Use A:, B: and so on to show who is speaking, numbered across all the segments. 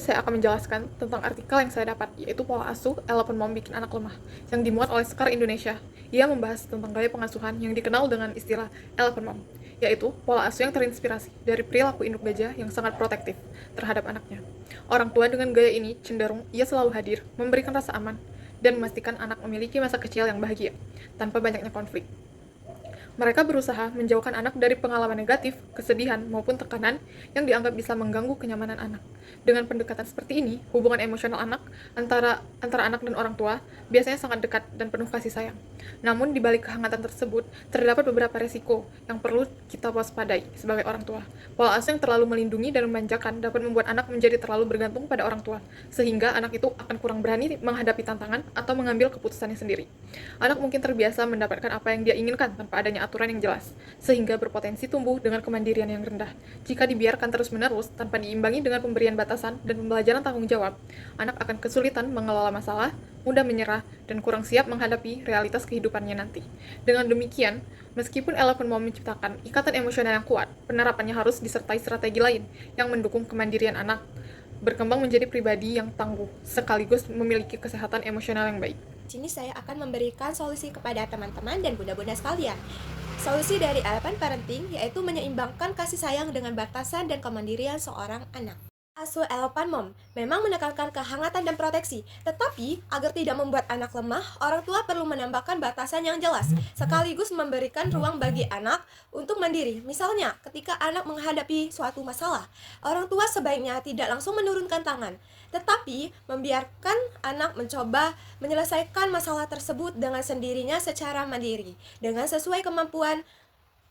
A: saya akan menjelaskan tentang artikel yang saya dapat, yaitu Pola Asuh Elephant Mom Bikin Anak Lemah, yang dimuat oleh Sekar Indonesia. Ia membahas tentang gaya pengasuhan yang dikenal dengan istilah Elephant Mom, yaitu pola asuh yang terinspirasi dari perilaku induk gajah yang sangat protektif terhadap anaknya. Orang tua dengan gaya ini cenderung ia selalu hadir, memberikan rasa aman, dan memastikan anak memiliki masa kecil yang bahagia, tanpa banyaknya konflik. Mereka berusaha menjauhkan anak dari pengalaman negatif, kesedihan, maupun tekanan yang dianggap bisa mengganggu kenyamanan anak. Dengan pendekatan seperti ini, hubungan emosional anak antara anak dan orang tua biasanya sangat dekat dan penuh kasih sayang. Namun, di balik kehangatan tersebut, terdapat beberapa resiko yang perlu kita waspadai sebagai orang tua. Pola asuh yang terlalu melindungi dan memanjakan dapat membuat anak menjadi terlalu bergantung pada orang tua, sehingga anak itu akan kurang berani menghadapi tantangan atau mengambil keputusannya sendiri. Anak mungkin terbiasa mendapatkan apa yang dia inginkan tanpa adanya aturan yang jelas, sehingga berpotensi tumbuh dengan kemandirian yang rendah. Jika dibiarkan terus-menerus tanpa diimbangi dengan pemberian batasan dan pembelajaran tanggung jawab, anak akan kesulitan mengelola masalah, mudah menyerah, dan kurang siap menghadapi realitas kehidupannya nanti. Dengan demikian, meskipun Elephant Mom menciptakan ikatan emosional yang kuat, penerapannya harus disertai strategi lain yang mendukung kemandirian anak berkembang menjadi pribadi yang tangguh, sekaligus memiliki kesehatan emosional yang baik.
B: Di sini saya akan memberikan solusi kepada teman-teman dan bunda-bunda sekalian. Solusi dari Elephant Parenting yaitu menyeimbangkan kasih sayang dengan batasan dan kemandirian seorang anak. Asuh Elephant Mom memang menekankan kehangatan dan proteksi, tetapi agar tidak membuat anak lemah, orang tua perlu menambahkan batasan yang jelas, sekaligus memberikan ruang bagi anak untuk mandiri. Misalnya, ketika anak menghadapi suatu masalah, orang tua sebaiknya tidak langsung menurunkan tangan, tetapi membiarkan anak mencoba menyelesaikan masalah tersebut dengan sendirinya secara mandiri, dengan sesuai kemampuan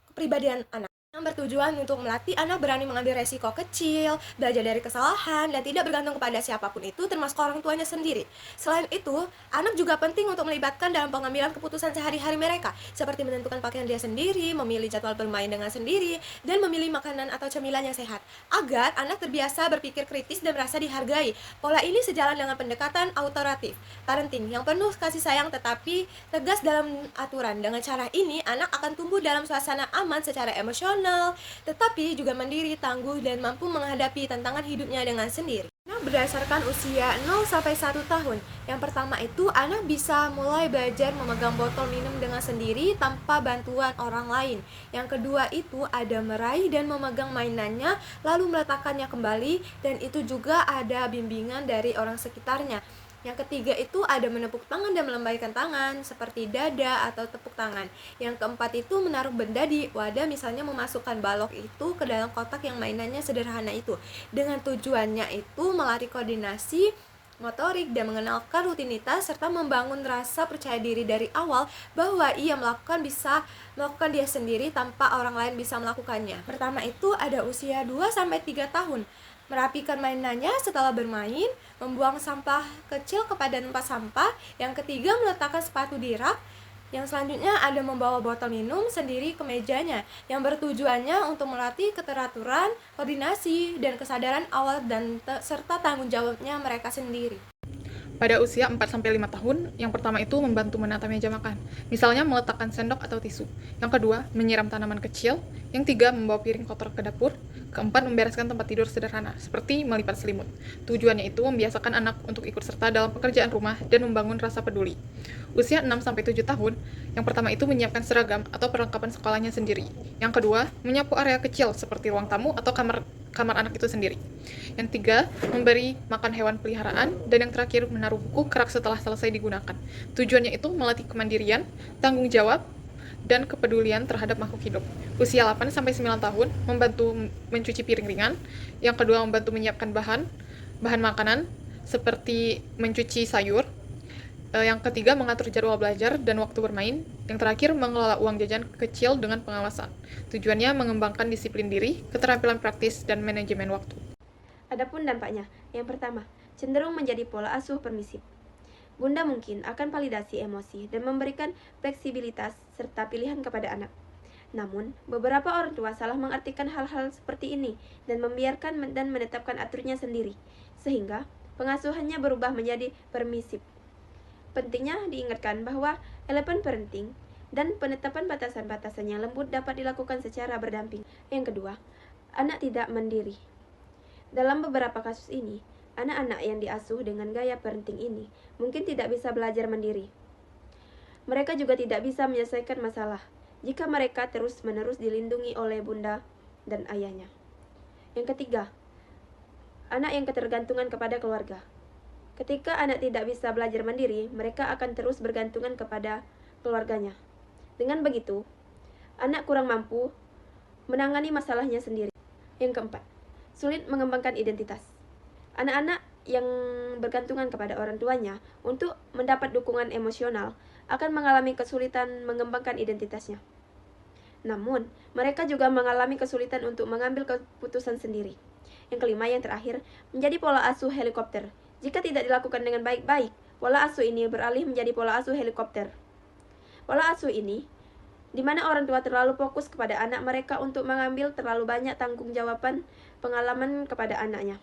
B: kepribadian anak, yang bertujuan untuk melatih anak berani mengambil resiko kecil, belajar dari kesalahan, dan tidak bergantung kepada siapapun itu, termasuk orang tuanya sendiri. Selain itu, anak juga penting untuk melibatkan dalam pengambilan keputusan sehari-hari mereka, seperti menentukan pakaian dia sendiri, memilih jadwal bermain dengan sendiri, dan memilih makanan atau cemilan yang sehat, agar anak terbiasa berpikir kritis dan merasa dihargai. Pola ini sejalan dengan pendekatan autoritatif parenting yang penuh kasih sayang tetapi tegas dalam aturan. Dengan cara ini, anak akan tumbuh dalam suasana aman secara emosional, tetapi juga mandiri, tangguh, dan mampu menghadapi tantangan hidupnya dengan sendiri. Nah, berdasarkan usia 0-1 tahun, yang pertama itu anak bisa mulai belajar memegang botol minum dengan sendiri tanpa bantuan orang lain. Yang kedua itu ada meraih dan memegang mainannya lalu meletakkannya kembali, dan itu juga ada bimbingan dari orang sekitarnya. Yang ketiga itu ada menepuk tangan dan melambaikan tangan seperti dada atau tepuk tangan. Yang keempat itu menaruh benda di wadah, misalnya memasukkan balok itu ke dalam kotak yang mainannya sederhana itu, dengan tujuannya itu melatih koordinasi motorik dan mengenalkan rutinitas serta membangun rasa percaya diri dari awal bahwa ia bisa melakukan dia sendiri tanpa orang lain bisa melakukannya. Pertama itu ada usia 2-3 tahun. Merapikan mainannya setelah bermain, membuang sampah kecil kepada tempat sampah. Yang ketiga, meletakkan sepatu di rak. Yang selanjutnya ada membawa botol minum sendiri ke mejanya, yang bertujuannya untuk melatih keteraturan, koordinasi, dan kesadaran awal dan serta tanggung jawabnya mereka sendiri.
A: Pada usia 4-5 tahun, yang pertama itu membantu menata meja makan, misalnya meletakkan sendok atau tisu. Yang kedua, menyiram tanaman kecil. Yang tiga, membawa piring kotor ke dapur. Keempat, membereskan tempat tidur sederhana, seperti melipat selimut. Tujuannya itu membiasakan anak untuk ikut serta dalam pekerjaan rumah dan membangun rasa peduli. Usia 6-7 tahun, yang pertama itu menyiapkan seragam atau perlengkapan sekolahnya sendiri. Yang kedua, menyapu area kecil seperti ruang tamu atau kamar anak itu sendiri. Yang tiga, memberi makan hewan peliharaan. Dan yang terakhir, menaruh buku ke rak setelah selesai digunakan. Tujuannya itu melatih kemandirian, tanggung jawab, dan kepedulian terhadap makhluk hidup. Usia 8-9 tahun, membantu mencuci piring ringan. Yang kedua, membantu menyiapkan bahan makanan, seperti mencuci sayur. Yang ketiga, mengatur jadwal belajar dan waktu bermain. Yang terakhir, mengelola uang jajan kecil dengan pengawasan. Tujuannya mengembangkan disiplin diri, keterampilan praktis, dan manajemen waktu.
C: Adapun dampaknya, yang pertama, cenderung menjadi pola asuh permisif. Bunda mungkin akan validasi emosi dan memberikan fleksibilitas serta pilihan kepada anak. Namun, beberapa orang tua salah mengartikan hal-hal seperti ini dan membiarkan dan menetapkan aturannya sendiri, sehingga pengasuhannya berubah menjadi permisif. Pentingnya diingatkan bahwa elemen parenting dan penetapan batasan-batasan yang lembut dapat dilakukan secara berdamping. Yang kedua, anak tidak mandiri. Dalam beberapa kasus ini, Anak-anak yang diasuh dengan gaya parenting ini mungkin tidak bisa belajar mandiri. Mereka juga tidak bisa menyelesaikan masalah jika mereka terus-menerus dilindungi oleh bunda dan ayahnya. Yang ketiga, anak yang ketergantungan kepada keluarga. Ketika anak tidak bisa belajar mandiri, mereka akan terus bergantungan kepada keluarganya. Dengan begitu, anak kurang mampu menangani masalahnya sendiri. Yang keempat, sulit mengembangkan identitas. Anak-anak yang bergantungan kepada orang tuanya untuk mendapat dukungan emosional akan mengalami kesulitan mengembangkan identitasnya. Namun, mereka juga mengalami kesulitan untuk mengambil keputusan sendiri. Yang kelima, yang terakhir, menjadi pola asuh helikopter. Jika tidak dilakukan dengan baik-baik, pola asuh ini beralih menjadi pola asuh helikopter. Pola asuh ini, di mana orang tua terlalu fokus kepada anak mereka untuk mengambil terlalu banyak tanggung jawaban pengalaman kepada anaknya.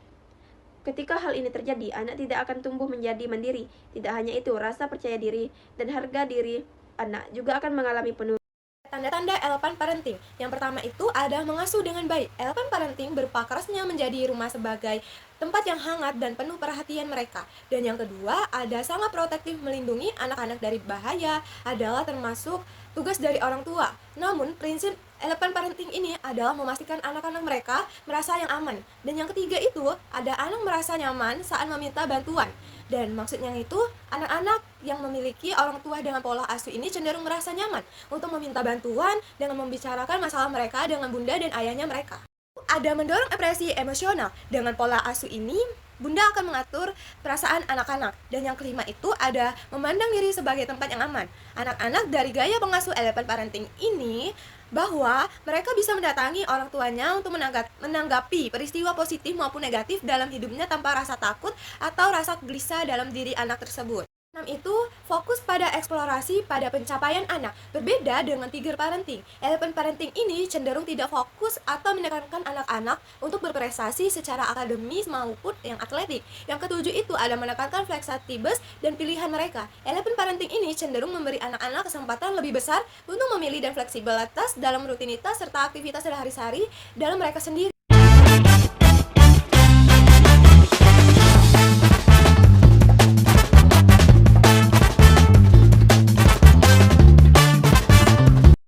C: Ketika hal ini terjadi, anak tidak akan tumbuh menjadi mandiri. Tidak hanya itu, rasa percaya diri dan harga diri anak juga akan mengalami penurunan.
B: Tanda-tanda elephant parenting. Yang pertama itu ada mengasuh dengan baik. Elephant parenting berupa kerasnya menjadi rumah sebagai tempat yang hangat dan penuh perhatian mereka. Dan yang kedua, ada sangat protektif melindungi anak-anak dari bahaya adalah termasuk tugas dari orang tua. Namun, prinsip elephant parenting ini adalah memastikan anak-anak mereka merasa yang aman. Dan yang ketiga itu, ada anak merasa nyaman saat meminta bantuan. Dan maksudnya itu, anak-anak yang memiliki orang tua dengan pola asuh ini cenderung merasa nyaman untuk meminta bantuan dengan membicarakan masalah mereka dengan bunda dan ayahnya mereka. Ada mendorong ekspresi emosional. Dengan pola asuh ini, bunda akan mengatur perasaan anak-anak. Dan yang kelima itu ada memandang diri sebagai tempat yang aman. Anak-anak dari gaya pengasuh elephant parenting ini bahwa mereka bisa mendatangi orang tuanya untuk menanggapi peristiwa positif maupun negatif dalam hidupnya tanpa rasa takut atau rasa gelisah dalam diri anak tersebut. 6 itu fokus pada eksplorasi pada pencapaian anak. Berbeda dengan tiger parenting, elephant parenting ini cenderung tidak fokus atau menekankan anak-anak untuk berprestasi secara akademis maupun yang atletik. Yang ketujuh itu ada menekankan fleksibilitas dan pilihan mereka. Elephant parenting ini cenderung memberi anak-anak kesempatan lebih besar untuk memilih dan fleksibilitas dalam rutinitas serta aktivitas sehari-hari dalam mereka sendiri.